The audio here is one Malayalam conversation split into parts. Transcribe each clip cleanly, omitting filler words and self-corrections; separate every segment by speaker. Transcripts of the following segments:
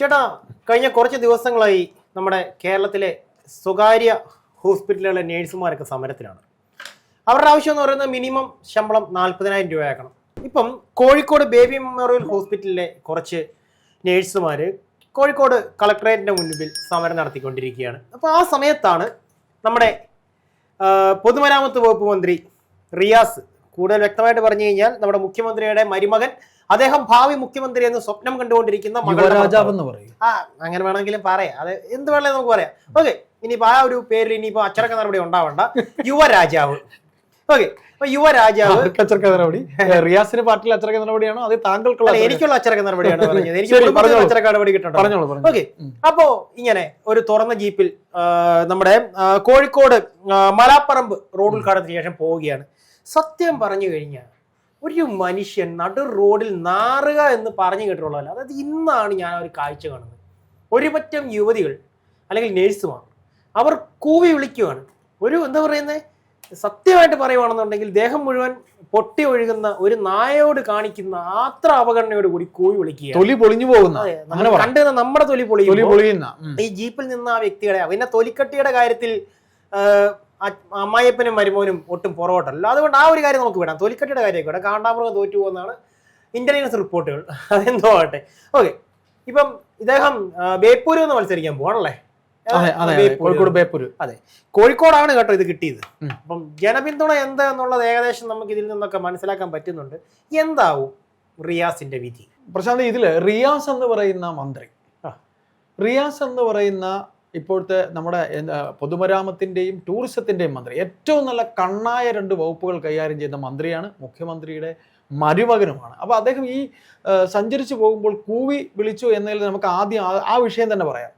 Speaker 1: ചേട്ടാ, കഴിഞ്ഞ കുറച്ച് ദിവസങ്ങളായി നമ്മുടെ കേരളത്തിലെ സ്വകാര്യ ഹോസ്പിറ്റലുകളിലെ നേഴ്സുമാരൊക്കെ സമരത്തിലാണ്. അവരുടെ ആവശ്യം എന്ന് പറയുന്നത് മിനിമം ശമ്പളം 40,000 രൂപയാക്കണം. ഇപ്പം കോഴിക്കോട് ബേബി മെമ്മോറിയൽ ഹോസ്പിറ്റലിലെ കുറച്ച് നേഴ്സുമാർ കോഴിക്കോട് കളക്ടറേറ്റിൻ്റെ മുൻപിൽ സമരം നടത്തിക്കൊണ്ടിരിക്കുകയാണ്. അപ്പോൾ ആ സമയത്താണ് നമ്മുടെ പൊതുമരാമത്ത് വകുപ്പ് മന്ത്രി റിയാസ്, കൂടുതൽ വ്യക്തമായിട്ട് പറഞ്ഞു കഴിഞ്ഞാൽ നമ്മുടെ മുഖ്യമന്ത്രിയുടെ മരുമകൻ, അദ്ദേഹം ഭാവി മുഖ്യമന്ത്രി എന്ന് സ്വപ്നം കണ്ടുകൊണ്ടിരിക്കുന്ന
Speaker 2: മഹാരാജാവെന്ന് പറയും.
Speaker 1: അങ്ങനെ വേണമെങ്കിലും പറയാം, അത് എന്ത് വേണമെങ്കിലും നമുക്ക് പറയാം. ഓക്കെ, ഇനിയിപ്പോ ആ ഒരു പേരിൽ ഇനിയിപ്പോ അച്ചടക്ക നടപടി ഉണ്ടാവണ്ട, യുവരാജാവ്. ഓക്കെ, അപ്പൊ യുവരാജാവ്
Speaker 2: അച്ചടക്ക നടപടി റിയാസിന്റെ പാർട്ടിയിൽ അച്ചടക്ക നടപടിയാണോ അത് താങ്കൾക്കുള്ള?
Speaker 1: എനിക്കുള്ള അച്ചടക്ക നടപടിയാണ് പറഞ്ഞത്. എനിക്ക് അച്ചടക്ക നടപടി കിട്ടണം. ഓക്കെ, അപ്പോ ഇങ്ങനെ ഒരു തുറന്ന ജീപ്പിൽ നമ്മുടെ കോഴിക്കോട് മലാപ്പറമ്പ് റോഡ് ഉദ്ഘാടനത്തിന് ശേഷം പോവുകയാണ്. സത്യം പറഞ്ഞു കഴിഞ്ഞാൽ ഒരു മനുഷ്യൻ നടു റോഡിൽ നാറുക എന്ന് പറഞ്ഞു കേട്ടിട്ടുള്ളതല്ല. അതായത് ഇന്നാണ് ഞാൻ ഒരു കാഴ്ച കാണുന്നത്. ഒരു പറ്റം യുവതികൾ അല്ലെങ്കിൽ നേഴ്സുമാർ അവർ കൂവി വിളിക്കുകയാണ്. ഒരു എന്താ പറയുന്നത്, സത്യമായിട്ട് പറയുവാണെന്നുണ്ടെങ്കിൽ ദേഹം മുഴുവൻ പൊട്ടി ഒഴുകുന്ന ഒരു നായയോട് കാണിക്കുന്ന അത്ര അവഗണനയോട് കൂടി കൂവി വിളിക്കുക.
Speaker 2: തൊലി പൊളിഞ്ഞു പോകുന്ന
Speaker 1: കണ്ടു നമ്മുടെ തൊലി പൊളിയുന്ന ഈ ജീപ്പിൽ നിന്ന് ആ വ്യക്തിയുടെ പിന്നെ തൊലിക്കട്ടിയുടെ കാര്യത്തിൽ അമ്മായിയപ്പനും മരുമോനും ഒട്ടും പുറകോട്ടല്ല. അതുകൊണ്ട് ആ ഒരു കാര്യം നമുക്ക് വിടാം. തൊലിക്കട്ടിയുടെ കാര്യമൊക്കെ വിടാം. കാണ്ടാമൃഗം തോറ്റു പോകുന്നതാണ് ഇന്റലിജൻസ് റിപ്പോർട്ടുകൾ. അതെന്തോ ആട്ടെ. ഓക്കെ, ഇപ്പം ഇദ്ദേഹം ബേപ്പൂരിൽ നിന്ന് മത്സരിക്കാൻ പോവാണല്ലേ?
Speaker 2: കോഴിക്കോട് ബേപ്പൂര്.
Speaker 1: അതെ, കോഴിക്കോടാണ് കേട്ടോ ഇത് കിട്ടിയത്. അപ്പം ജനപിന്തുണ എന്താ എന്നുള്ളത് ഏകദേശം നമുക്ക് ഇതിൽ നിന്നൊക്കെ മനസ്സിലാക്കാൻ പറ്റുന്നുണ്ട്. എന്താവും റിയാസിന്റെ വിധി?
Speaker 2: പ്രശാന്ത്, ഇതില് റിയാസ് എന്ന് പറയുന്ന മന്ത്രി, റിയാസ് എന്ന് പറയുന്ന ഇപ്പോഴത്തെ നമ്മുടെ പൊതുമരാമത്തിന്റെയും ടൂറിസത്തിന്റെയും മന്ത്രി, ഏറ്റവും നല്ല കണ്ണായ 2 വകുപ്പുകൾ കൈകാര്യം ചെയ്യുന്ന മന്ത്രിയാണ്, മുഖ്യമന്ത്രിയുടെ മരുമകനുമാണ്. അപ്പൊ അദ്ദേഹം ഈ സഞ്ചരിച്ചു പോകുമ്പോൾ കൂവി വിളിച്ചു എന്നതിൽ നമുക്ക് ആദ്യം ആ വിഷയം തന്നെ പറയാം.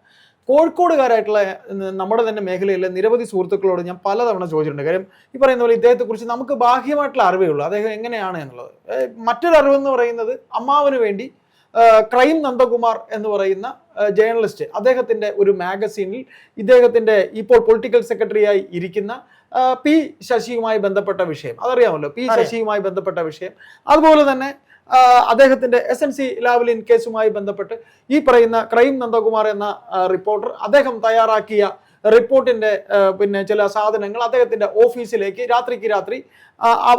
Speaker 2: കോഴിക്കോടുകാരായിട്ടുള്ള നമ്മുടെ തന്നെ മേഖലയിലെ നിരവധി സുഹൃത്തുക്കളോട് ഞാൻ പലതവണ ചോദിച്ചിട്ടുണ്ട്. കാര്യം ഈ പറയുന്ന പോലെ ഇദ്ദേഹത്തെക്കുറിച്ച് നമുക്ക് ബാഹ്യമായിട്ടുള്ള അറിവേ ഉള്ളൂ, അദ്ദേഹം എങ്ങനെയാണ് എന്നുള്ളത്. മറ്റൊരു അറിവെന്ന് പറയുന്നത് അമ്മാവന് വേണ്ടി ക്രൈം നന്ദകുമാർ എന്ന് പറയുന്ന ജേർണലിസ്റ്റ്, അദ്ദേഹത്തിന്റെ ഒരു മാഗസീനിൽ ഇദ്ദേഹത്തിന്റെ ഇപ്പോൾ പൊളിറ്റിക്കൽ സെക്രട്ടറിയായി ഇരിക്കുന്ന പി ശശിയുമായി ബന്ധപ്പെട്ട വിഷയം അതറിയാമല്ലോ, പി ശശിയുമായി ബന്ധപ്പെട്ട വിഷയം, അതുപോലെ തന്നെ അദ്ദേഹത്തിന്റെ SNC ലാവ്ലിൻ കേസുമായി ബന്ധപ്പെട്ട് ഈ പറയുന്ന ക്രൈം നന്ദകുമാർ എന്ന റിപ്പോർട്ടർ അദ്ദേഹം തയ്യാറാക്കിയ റിപ്പോർട്ടിന്റെ പിന്നെ ചില സാധനങ്ങൾ അദ്ദേഹത്തിന്റെ ഓഫീസിലേക്ക് രാത്രിക്ക് രാത്രി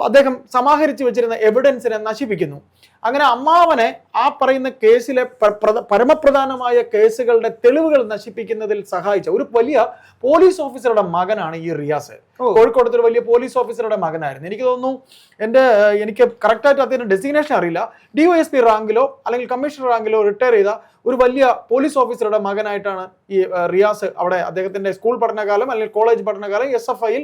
Speaker 2: അദ്ദേഹം സമാഹരിച്ചു വെച്ചിരുന്ന എവിഡൻസിനെ നശിപ്പിക്കുന്നു. അങ്ങനെ അമ്മാവനെ ആ പറയുന്ന കേസിലെ പരമപ്രധാനമായ കേസുകളുടെ തെളിവുകൾ നശിപ്പിക്കുന്നതിൽ സഹായിച്ച ഒരു വലിയ പോലീസ് ഓഫീസറുടെ മകനാണ് ഈ റിയാസ്. കോഴിക്കോടത്തെ ഒരു വലിയ പോലീസ് ഓഫീസറുടെ മകനായിരുന്നു. എനിക്ക് തോന്നുന്നു, എനിക്ക് കറക്റ്റായിട്ട് അദ്ദേഹത്തിന്റെ ഡെസിഗ്നേഷൻ അറിയില്ല, DYSP റാങ്കിലോ അല്ലെങ്കിൽ കമ്മീഷണർ റാങ്കിലോ റിട്ടയർ ചെയ്ത ഒരു വലിയ പോലീസ് ഓഫീസറുടെ മകനായിട്ടാണ് ഈ റിയാസ് അവിടെ അദ്ദേഹത്തിന്റെ സ്കൂൾ പഠനകാലം അല്ലെങ്കിൽ കോളേജ് പഠനകാലം SFIയിൽ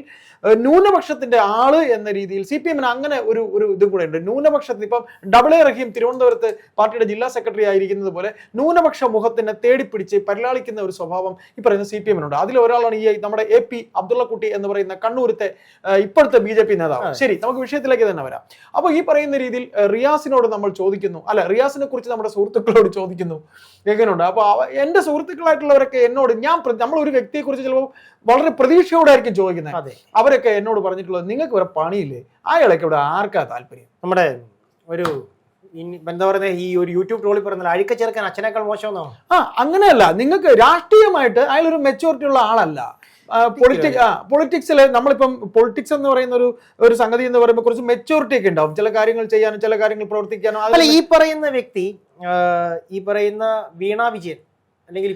Speaker 2: ന്യൂനപക്ഷത്തിന്റെ ആള് എന്ന രീതിയിൽ CPM-ന് അങ്ങനെ ഒരു ഇതും കൂടെ ഉണ്ട്. ന്യൂനപക്ഷത്തിന് ഇപ്പം AA റഹീം തിരുവനന്തപുരത്ത് പാർട്ടിയുടെ ജില്ലാ സെക്രട്ടറി ആയിരിക്കുന്നത് പോലെ ന്യൂനപക്ഷ മുഖത്തിനെ തേടിപ്പിടിച്ച് പരിലാളിക്കുന്ന ഒരു സ്വഭാവം ഈ പറയുന്ന CPM-നുണ്ട്. അതിലൊരാളാണ് ഈ നമ്മുടെ AP അബ്ദുള്ളക്കുട്ടി എന്ന് പറയുന്ന കണ്ണൂരത്തെ ഇപ്പോഴത്തെ BJP നേതാവ്. ശരി, നമുക്ക് വിഷയത്തിലേക്ക് തന്നെ വരാം. അപ്പോൾ ഈ പറയുന്ന രീതിയിൽ റിയാസിനോട് നമ്മൾ ചോദിക്കുന്നു, അല്ല റിയാസിനെ കുറിച്ച് നമ്മുടെ സുഹൃത്തുക്കളോട് ചോദിക്കുന്നു എങ്ങനെയുണ്ട്. അപ്പൊ എന്റെ സുഹൃത്തുക്കളായിട്ടുള്ളവരൊക്കെ എന്നോട് നമ്മൾ ഒരു വ്യക്തിയെ കുറിച്ച് ചിലപ്പോൾ വളരെ പ്രതീക്ഷയോടായിരിക്കും ചോദിക്കുന്നത്. അവരൊക്കെ എന്നോട് പറഞ്ഞിട്ടുള്ളത്, നിങ്ങൾക്ക് ഒരു പണിയില്ലേ, അയാളൊക്കെ ഇവിടെ ആർക്കാ താല്പര്യം?
Speaker 1: നമ്മുടെ ഒരു എന്താ പറയുന്നത്, ഈ ഒരു യൂട്യൂബ് ട്രോളിൽ പറയുന്നത് അഴുക്ക ചേർക്കാൻ അച്ഛനേക്കാൾ മോശമെന്നാണ്.
Speaker 2: അങ്ങനെയല്ല, നിങ്ങൾക്ക് രാഷ്ട്രീയമായിട്ട് അയാളൊരു മെച്ചൂരിറ്റി ഉള്ള ആളല്ല. പൊളിറ്റിക്സിൽ നമ്മളിപ്പം പൊളിറ്റിക്സ് എന്ന് പറയുന്ന ഒരു സംഗതി എന്ന് പറയുമ്പോൾ കുറച്ച് മെച്ചൂരിറ്റി ഒക്കെ ഉണ്ടാവും, ചില കാര്യങ്ങൾ ചെയ്യാനും ചില കാര്യങ്ങൾ പ്രവർത്തിക്കാനും.
Speaker 1: അല്ല, ഈ പറയുന്ന വ്യക്തി, ഈ പറയുന്ന വീണ വിജയൻ അല്ലെങ്കിൽ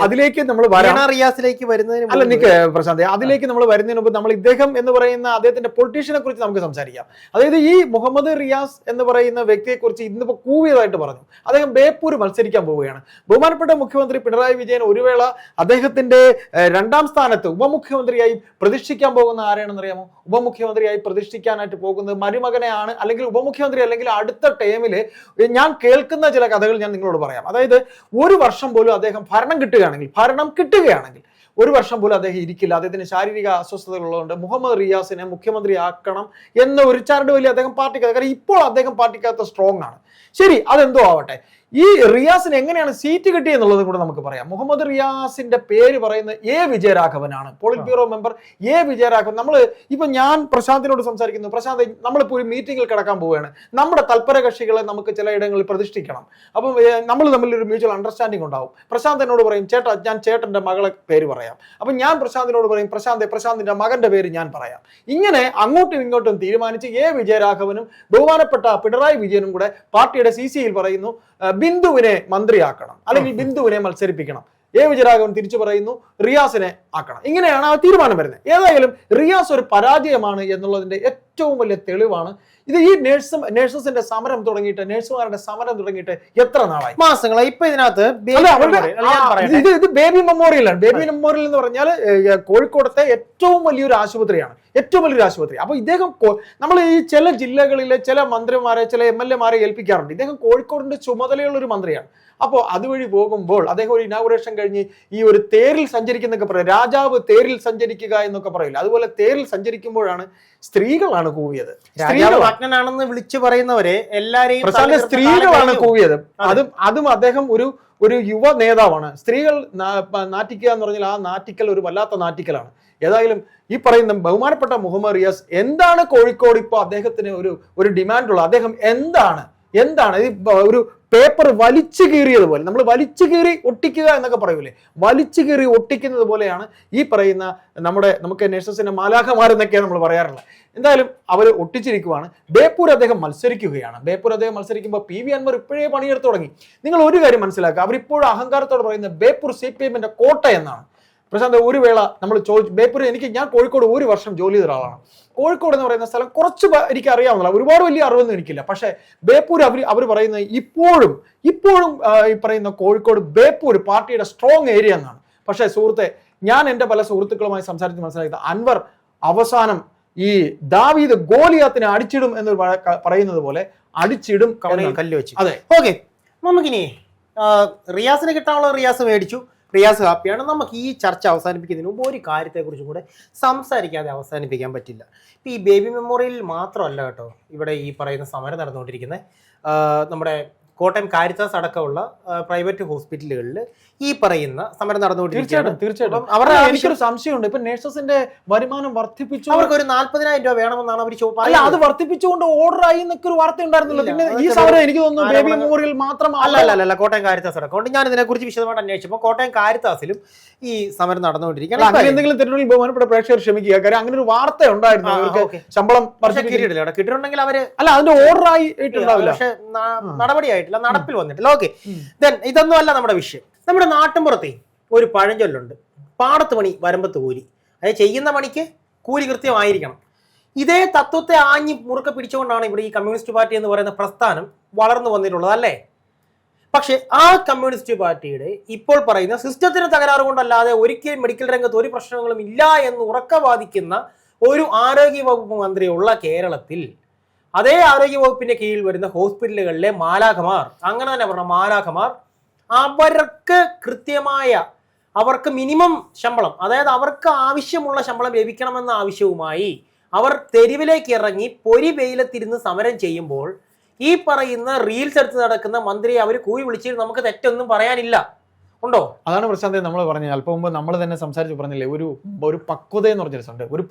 Speaker 2: അതിലേക്ക് നമ്മൾ
Speaker 1: റിയാസിലേക്ക് വരുന്നതിന്
Speaker 2: അല്ല നിക്ക് പ്രശാന്ത്, അതിലേക്ക് നമ്മൾ വരുന്നതിന് മുമ്പ് നമ്മൾ ഇദ്ദേഹം എന്ന് പറയുന്ന അദ്ദേഹത്തിന്റെ പൊളിറ്റീഷ്യനെ കുറിച്ച് നമുക്ക് സംസാരിക്കാം. അതായത് ഈ മുഹമ്മദ് റിയാസ് എന്ന് പറയുന്ന വ്യക്തിയെ കുറിച്ച് ഇന്നിപ്പോ കൂവിയതായിട്ട് പറഞ്ഞു. അദ്ദേഹം ബേപ്പൂർ മത്സരിക്കാൻ പോവുകയാണ്. ബഹുമാനപ്പെട്ട മുഖ്യമന്ത്രി പിണറായി വിജയൻ ഒരു വേള അദ്ദേഹത്തിന്റെ 2ാം സ്ഥാനത്ത് ഉപമുഖ്യമന്ത്രിയായി പ്രതിഷ്ഠിക്കാൻ പോകുന്ന ആരാണെന്ന് അറിയാമോ? ഉപമുഖ്യമന്ത്രിയായി പ്രതിഷ്ഠിക്കാനായിട്ട് പോകുന്നത് മരുമകനെയാണ്. അല്ലെങ്കിൽ ഉപമുഖ്യമന്ത്രി അല്ലെങ്കിൽ അടുത്ത ടൈമില് ഞാൻ കേൾക്കുന്ന ചില കഥകൾ ഞാൻ നിങ്ങളോട് പറയാം. അതായത് ഒരു വർഷം പോലും അദ്ദേഹം ഭരണം കിട്ടുകയാണെങ്കിൽ 1 വർഷം പോലും അദ്ദേഹം ഇരിക്കില്ല. അദ്ദേഹത്തിന് ശാരീരിക അസ്വസ്ഥതകൾ ഉള്ളതുകൊണ്ട് മുഹമ്മദ് റിയാസിനെ മുഖ്യമന്ത്രി ആക്കണം എന്ന ഒരു ചരട് വലിയ അദ്ദേഹം പാർട്ടിക്കകത്ത്, കാരണം ഇപ്പോൾ അദ്ദേഹം പാർട്ടിക്കകത്ത് സ്ട്രോങ് ആണ്. ശരി, അതെന്തോ ആവട്ടെ. ഈ റിയാസിന് എങ്ങനെയാണ് സീറ്റ് കിട്ടിയെന്നുള്ളത് കൂടെ നമുക്ക് പറയാം. മുഹമ്മദ് റിയാസിന്റെ പേര് പറയുന്നത് എ വിജയരാഘവനാണ്, politburo member A Vijayaraghavan. ഇപ്പൊ ഞാൻ പ്രശാന്തിനോട് സംസാരിക്കുന്നു, പ്രശാന്ത് നമ്മളിപ്പോൾ ഒരു മീറ്റിംഗിൽ കിടക്കാൻ പോവുകയാണ്, നമ്മുടെ തൽപര കക്ഷികളെ നമുക്ക് ചിലയിടങ്ങളിൽ പ്രതിഷ്ഠിക്കണം, അപ്പം നമ്മൾ തമ്മിൽ ഒരു മ്യൂച്വൽ അണ്ടർസ്റ്റാൻഡിംഗ് ഉണ്ടാവും. പ്രശാന്ത് എന്നോട് പറയും ചേട്ടാ ഞാൻ ചേട്ടന്റെ മകളെ പേര് പറയാം, അപ്പം ഞാൻ പ്രശാന്തിനോട് പറയും പ്രശാന്തിന്റെ മകന്റെ പേര് ഞാൻ പറയാം. ഇങ്ങനെ അങ്ങോട്ടും ഇങ്ങോട്ടും തീരുമാനിച്ച് എ വിജയരാഘവനും ബഹുമാനപ്പെട്ട പിണറായി വിജയനും കൂടെ പാർട്ടിയുടെ CC-യിൽ പറയുന്നു ബിന്ദുവിനെ മന്ത്രിയാക്കണം, അല്ലെങ്കിൽ ബിന്ദുവിനെ മത്സരിപ്പിക്കണം. എ വിജയരാഘവൻ തിരിച്ചു പറയുന്നു റിയാസിനെ ആക്കണം. ഇങ്ങനെയാണ് ആ തീരുമാനം വരുന്നത്. ഏതായാലും റിയാസ് ഒരു പരാജയമാണ് എന്നുള്ളതിന്റെ ഏറ്റവും വലിയ തെളിവാണ് ഇത്. ഈ നഴ്സസിന്റെ സമരം തുടങ്ങിയിട്ട്, നഴ്സുമാരുടെ സമരം തുടങ്ങിയിട്ട് എത്ര നാളായി?
Speaker 1: മാസങ്ങളായി. ഇപ്പൊ ഇതിനകത്ത്
Speaker 2: ഇത് ബേബി മെമ്മോറിയലാണ്. ബേബി മെമ്മോറിയൽ എന്ന് പറഞ്ഞാൽ കോഴിക്കോടത്തെ ഏറ്റവും വലിയൊരു ആശുപത്രിയാണ്, ഏറ്റവും വലിയൊരു ആശുപത്രി. അപ്പൊ ഇദ്ദേഹം നമ്മൾ ഈ ചില ജില്ലകളിലെ ചില മന്ത്രിമാരെ, ചില MLA-മാരെ ഏൽപ്പിക്കാറുണ്ട്. ഇദ്ദേഹം കോഴിക്കോടിന്റെ ചുമതലയുള്ള ഒരു മന്ത്രിയാണ്. അപ്പോൾ അതുവഴി പോകുമ്പോൾ അദ്ദേഹം ഒരു ഇനാഗുറേഷൻ കഴിഞ്ഞ് ഈ ഒരു തേരിൽ സഞ്ചരിക്കുന്നൊക്കെ പറയും, രാജാവ് തേരിൽ സഞ്ചരിക്കുക എന്നൊക്കെ പറയില്ല, അതുപോലെ തേരിൽ സഞ്ചരിക്കുമ്പോഴാണ് സ്ത്രീകളാണ് കൂവിയത്.
Speaker 1: സ്ത്രീകളാണെന്ന് വിളിച്ചു പറയുന്നവരെ എല്ലാരെയും
Speaker 2: സ്ത്രീകളാണ് കൂവിയത്. അതും അദ്ദേഹം ഒരു യുവ നേതാവാണ്. സ്ത്രീകൾ നാറ്റിക്കുക എന്ന് പറഞ്ഞാൽ ആ നാറ്റിക്കൽ ഒരു വല്ലാത്ത നാറ്റിക്കലാണ്. ഏതായാലും ഈ പറയുന്ന ബഹുമാനപ്പെട്ട മുഹമ്മദ് റിയാസ് എന്താണ് കോഴിക്കോട് ഇപ്പോൾ അദ്ദേഹത്തിന് ഒരു ഡിമാൻഡുള്ള, അദ്ദേഹം എന്താണ് ഒരു പേപ്പർ വലിച്ചു കീറിയതുപോലെ, നമ്മൾ വലിച്ചു കീറി ഒട്ടിക്കുക എന്നൊക്കെ പറയൂലേ, വലിച്ചു കീറി ഒട്ടിക്കുന്നത് പോലെയാണ് ഈ പറയുന്ന നമുക്ക് നഴ്സസിന്റെ മാലാഖമാരെന്നൊക്കെയാണ് നമ്മൾ പറയാറുള്ളത്. എന്തായാലും അവർ ഒട്ടിച്ചിരിക്കുവാണ്. ബേപ്പൂർ അദ്ദേഹം മത്സരിക്കുകയാണ്. ബേപ്പൂർ അദ്ദേഹം മത്സരിക്കുമ്പോൾ PV അൻവർ ഇപ്പോഴേ പണിയെടുത്ത് തുടങ്ങി. നിങ്ങൾ ഒരു കാര്യം മനസ്സിലാക്കുക, അവരിപ്പോഴും അഹങ്കാരത്തോടെ പറയുന്നത് ബേപ്പൂർ CPM-ന്റെ കോട്ട എന്നാണ്. പ്രശാന്ത് ഒരു വേള നമ്മൾ ബേപ്പൂർ, ഞാൻ കോഴിക്കോട് 1 വർഷം ജോലി ചെയ്ത ഒരാളാണ്. കോഴിക്കോട് എന്ന് പറയുന്ന സ്ഥലം കുറച്ച് എനിക്ക് അറിയാവുന്നില്ല, ഒരുപാട് വലിയ അറിവൊന്നും എനിക്കില്ല. പക്ഷേ ബേപ്പൂർ അവർ പറയുന്നത് ഇപ്പോഴും ഈ പറയുന്ന കോഴിക്കോട് ബേപ്പൂർ പാർട്ടിയുടെ സ്ട്രോങ് ഏരിയ എന്നാണ്. പക്ഷേ സുഹൃത്തെ, ഞാൻ എൻ്റെ പല സുഹൃത്തുക്കളുമായി സംസാരിച്ച് മനസ്സിലാക്കിയത് അൻവർ അവസാനം ഈ ദാവീദ് ഗോലിയാത്തിനെ അടിച്ചിടും എന്ന് പറയുന്നത് പോലെ അടിച്ചിടും,
Speaker 1: കല്ല് വെച്ച്.
Speaker 2: അതെ,
Speaker 1: ഓക്കെ. നമുക്കിനി റിയാസിന് കിട്ടാനുള്ള റിയാസ് മേടിച്ചു, റിയാസ് ഹാപ്പിയാണ്. നമുക്ക് ഈ ചർച്ച അവസാനിപ്പിക്കുന്നതിന് മുമ്പ് ഒരു കാര്യത്തെക്കുറിച്ചും കൂടെ സംസാരിക്കാതെ അവസാനിപ്പിക്കാൻ പറ്റില്ല. ഇപ്പം ഈ ബേബി മെമ്മോറിയൽ മാത്രമല്ല കേട്ടോ ഇവിടെ ഈ പറയുന്ന സമരം നടന്നുകൊണ്ടിരിക്കുന്നത്. നമ്മുടെ കോട്ടയം കാരിത്താസ് അടക്കമുള്ള പ്രൈവറ്റ് ഹോസ്പിറ്റലുകളിൽ ഈ പറയുന്ന സമരം നടന്നുകൊണ്ടിരിക്കുകയാണ്.
Speaker 2: തീർച്ചയായിട്ടും അവരുടെ എനിക്കൊരു സംശയമുണ്ട്. ഇപ്പൊ നഴ്സസിന്റെ വരുമാനം വർദ്ധിപ്പിച്ചു,
Speaker 1: അവർക്ക് ഒരു 40,000 രൂപ വേണമെന്നാണ് അവർ
Speaker 2: അത് വർദ്ധിപ്പിച്ചുകൊണ്ട് ഓർഡർ ആയി എന്നൊക്കെ ഒരു വാർത്ത ഉണ്ടായിരുന്നില്ല. പിന്നെ ഈ സമരം എനിക്ക് തോന്നുന്നു ബേബി മെമ്മോറിയൽ മാത്രം
Speaker 1: അല്ല കോട്ടയം കാരിത്താസ് അടക്കം. ഞാൻ ഇതിനെക്കുറിച്ച് വിശദമായിട്ട് അന്വേഷിച്ചപ്പോൾ കോട്ടയം കാരിത്താസിലും ഈ സമരം നടന്നുകൊണ്ടിരിക്കുകയാണ്.
Speaker 2: അങ്ങനെ എന്തെങ്കിലും തെറ്റുണ്ടെങ്കിൽ ബഹുമാനപ്പെട്ട പ്രേക്ഷകർ ക്ഷമിക്കുക. കാര്യം അങ്ങനെ ഒരു വാർത്ത ഉണ്ടായിരുന്നു, അവർക്ക് ശമ്പളം
Speaker 1: കിട്ടിയിട്ടുണ്ടെങ്കിൽ അവര്
Speaker 2: അതിന്റെ ഓർഡർ ആയിട്ടുണ്ടാവില്ല,
Speaker 1: പക്ഷെ നടപടിയായിട്ടില്ല, നടപ്പിൽ വന്നിട്ടില്ല. ഓക്കെ, ഇതൊന്നും അല്ല നമ്മുടെ വിഷയം. നമ്മുടെ നാട്ടിൻപുറത്തെ ഒരു പഴഞ്ചൊല്ലുണ്ട്, പാടത്ത് പണി വരമ്പത്ത് കൂലി. അതായത് ചെയ്യുന്ന പണിക്ക് കൂലി കൃത്യമായിരിക്കണം. ഇതേ തത്വത്തെ ആഞ്ഞി മുറുക്കെ പിടിച്ചുകൊണ്ടാണ് ഇവിടെ ഈ കമ്മ്യൂണിസ്റ്റ് പാർട്ടി എന്ന് പറയുന്ന പ്രസ്ഥാനം വളർന്നു വന്നിട്ടുള്ളത്, അല്ലേ? പക്ഷെ ആ കമ്മ്യൂണിസ്റ്റ് പാർട്ടിയുടെ ഇപ്പോൾ പറയുന്ന സിസ്റ്റത്തിന് തകരാറ് കൊണ്ടല്ലാതെ ഒരിക്കലും മെഡിക്കൽ രംഗത്ത് ഒരു പ്രശ്നങ്ങളും ഇല്ല എന്ന് ഉറക്കവാദിക്കുന്ന ഒരു ആരോഗ്യവകുപ്പ് മന്ത്രിയുള്ള കേരളത്തിൽ അതേ ആരോഗ്യവകുപ്പിന്റെ കീഴിൽ വരുന്ന ഹോസ്പിറ്റലുകളിലെ മാലാഖമാർ, അങ്ങനെ തന്നെ പറഞ്ഞ മാലാഖമാർ, അവർക്ക് കൃത്യമായ, അവർക്ക് മിനിമം ശമ്പളം, അതായത് അവർക്ക് ആവശ്യമുള്ള ശമ്പളം ലഭിക്കണമെന്ന ആവശ്യവുമായി അവർ തെരുവിലേക്ക് ഇറങ്ങി പൊരി വെയിലത്തിരുന്ന് സമരം ചെയ്യുമ്പോൾ ഈ പറയുന്ന റീൽസ് എടുത്ത് നടക്കുന്ന മന്ത്രിയെ അവർ കൂടി വിളിച്ചിട്ട് നമുക്ക് തെറ്റൊന്നും പറയാനില്ല. ഉണ്ടോ?
Speaker 2: അതാണ് പ്രശാന്ത് നമ്മൾ പറഞ്ഞത്. അല്പം മുമ്പ് നമ്മൾ തന്നെ സംസാരിച്ച് പറഞ്ഞില്ലേ, ഒരു പക്വത എന്ന് പറഞ്ഞിട്ടുണ്ട്. ഒരു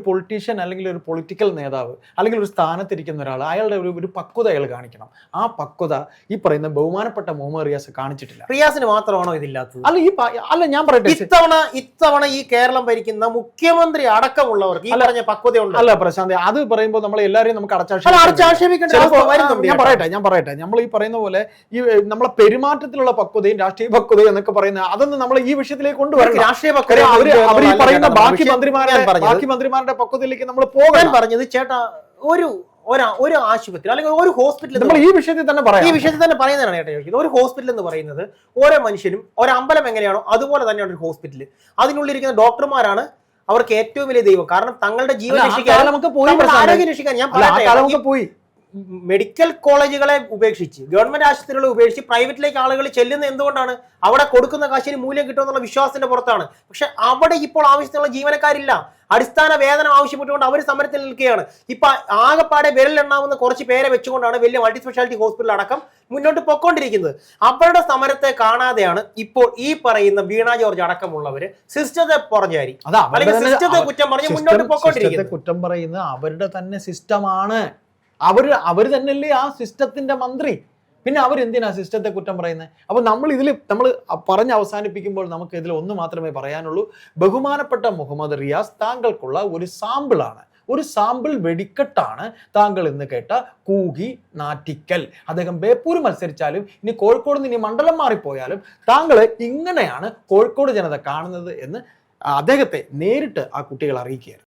Speaker 2: പൊളിറ്റീഷ്യൻ അല്ലെങ്കിൽ ഒരു പൊളിറ്റിക്കൽ നേതാവ് അല്ലെങ്കിൽ ഒരു സ്ഥാനത്തിരിക്കുന്ന ഒരാൾ, അയാളുടെ ഒരു പക്വത അയാൾ കാണിക്കണം. ആ പക്വത ഈ പറയുന്ന ബഹുമാനപ്പെട്ട മുഹമ്മദ് റിയാസ് കാണിച്ചിട്ടില്ല.
Speaker 1: റിയാസിന് മാത്രമാണോ ഇതില്ലാത്തത്?
Speaker 2: അല്ല ഞാൻ പറയട്ടെ,
Speaker 1: ഇത്തവണ ഈ കേരളം ഭരിക്കുന്ന മുഖ്യമന്ത്രി അടക്കമുള്ളവർക്ക് ഈ പറഞ്ഞ പക്വത ഉണ്ട്.
Speaker 2: അല്ല പ്രശാന്ത്, അത് പറയുമ്പോൾ നമ്മൾ എല്ലാവരെയും നമുക്ക് ഞാൻ പറയട്ടെ നമ്മൾ ഈ പറയുന്ന പോലെ ഈ നമ്മളെ പെരുമാറ്റത്തിലുള്ള പക്വതയും രാഷ്ട്രീയ പക്വത എന്നൊക്കെ പറയുന്നത് അതൊന്നും നമ്മൾ ഈ വിഷയത്തിലേക്ക് കൊണ്ടുവരണം.
Speaker 1: രാഷ്ട്രീയ പക്വത
Speaker 2: അവർ ഈ പറയുന്ന ബാക്കി മന്ത്രിമാരുടെ പക്വതയിലേക്ക് നമ്മൾ പോകാൻ
Speaker 1: പറഞ്ഞത്. ചേട്ടാ, ഒരു ആശുപത്രി അല്ലെങ്കിൽ ഒരു ഹോസ്പിറ്റൽ,
Speaker 2: നമ്മൾ ഈ വിഷയത്തിൽ തന്നെ
Speaker 1: പറയുന്നതാണ് ചേട്ടാ ചോദിക്കുന്നത്. ഒരു ഹോസ്പിറ്റൽ എന്ന് പറയുന്നത് ഓരോ മനുഷ്യനും ഒരു അമ്പലം എങ്ങനെയാണോ അതുപോലെ തന്നെയാണ് ഒരു ഹോസ്പിറ്റൽ. അതിനുള്ളിരിക്കുന്ന ഡോക്ടർമാരാണ് അവർക്ക് ഏറ്റവും വലിയ ദൈവം. കാരണം തങ്ങളുടെ ജീവൻ രക്ഷിക്കാൻ, ആരോഗ്യം രക്ഷിക്കാൻ. ഞാൻ പോയി മെഡിക്കൽ കോളേജുകളെ ഉപേക്ഷിച്ച് ഗവൺമെന്റ് ആശുപത്രികളെ ഉപേക്ഷിച്ച് പ്രൈവറ്റിലേക്ക് ആളുകൾ ചെല്ലുന്നത് എന്തുകൊണ്ടാണ്? അവിടെ കൊടുക്കുന്ന കാശിന് മൂല്യം കിട്ടുമെന്നുള്ള വിശ്വാസത്തിന്റെ പുറത്താണ്. പക്ഷെ അവിടെ ഇപ്പോൾ ആവശ്യത്തിനുള്ള ജീവനക്കാരില്ല. അടിസ്ഥാന വേതനം ആവശ്യപ്പെട്ടുകൊണ്ട് അവർ സമരത്തിൽ നിൽക്കുകയാണ്. ഇപ്പൊ ആകെപ്പാടെ വിരലെണ്ണാവുന്ന കുറച്ച് പേരെ വെച്ചുകൊണ്ടാണ് വലിയ മൾട്ടി സ്പെഷ്യാലിറ്റി ഹോസ്പിറ്റൽ അടക്കം മുന്നോട്ട് പൊയ്ക്കൊണ്ടിരിക്കുന്നത്. അവരുടെ സമരത്തെ കാണാതെയാണ് ഇപ്പോൾ ഈ പറയുന്ന വീണ ജോർജ് അടക്കമുള്ളവര് സിസ്റ്റത്തെ പറഞ്ഞാരി അല്ലെങ്കിൽ സിസ്റ്റത്തെ കുറ്റം പറഞ്ഞ് മുന്നോട്ട് പൊയ്ക്കൊണ്ടിരിക്കുന്നത്.
Speaker 2: കുറ്റം പറയുന്നത് അവരുടെ തന്നെ സിസ്റ്റമാണ്. അവർ തന്നെയല്ലേ ആ സിസ്റ്റത്തിന്റെ മന്ത്രി. പിന്നെ അവരെന്തിനാ സിസ്റ്റത്തെ കുറ്റം പറയുന്നത്? അപ്പൊ നമ്മൾ പറഞ്ഞ് അവസാനിപ്പിക്കുമ്പോൾ നമുക്ക് ഇതിൽ ഒന്ന് മാത്രമേ പറയാനുള്ളൂ. ബഹുമാനപ്പെട്ട മുഹമ്മദ് റിയാസ്, താങ്കൾക്കുള്ള ഒരു സാമ്പിളാണ്, ഒരു സാമ്പിൾ വെടിക്കെട്ടാണ് താങ്കൾ ഇന്ന് കേട്ട കൂകി നാറ്റിക്കൽ. അദ്ദേഹം ബേപ്പൂർ മത്സരിച്ചാലും ഇനി കോഴിക്കോട് നിന്ന് ഇനി മണ്ഡലം മാറിപ്പോയാലും താങ്കൾ ഇങ്ങനെയാണ് കോഴിക്കോട് ജനത കാണുന്നത് എന്ന് അദ്ദേഹത്തെ നേരിട്ട് ആ കുട്ടികൾ അറിയിക്കുകയാണ്.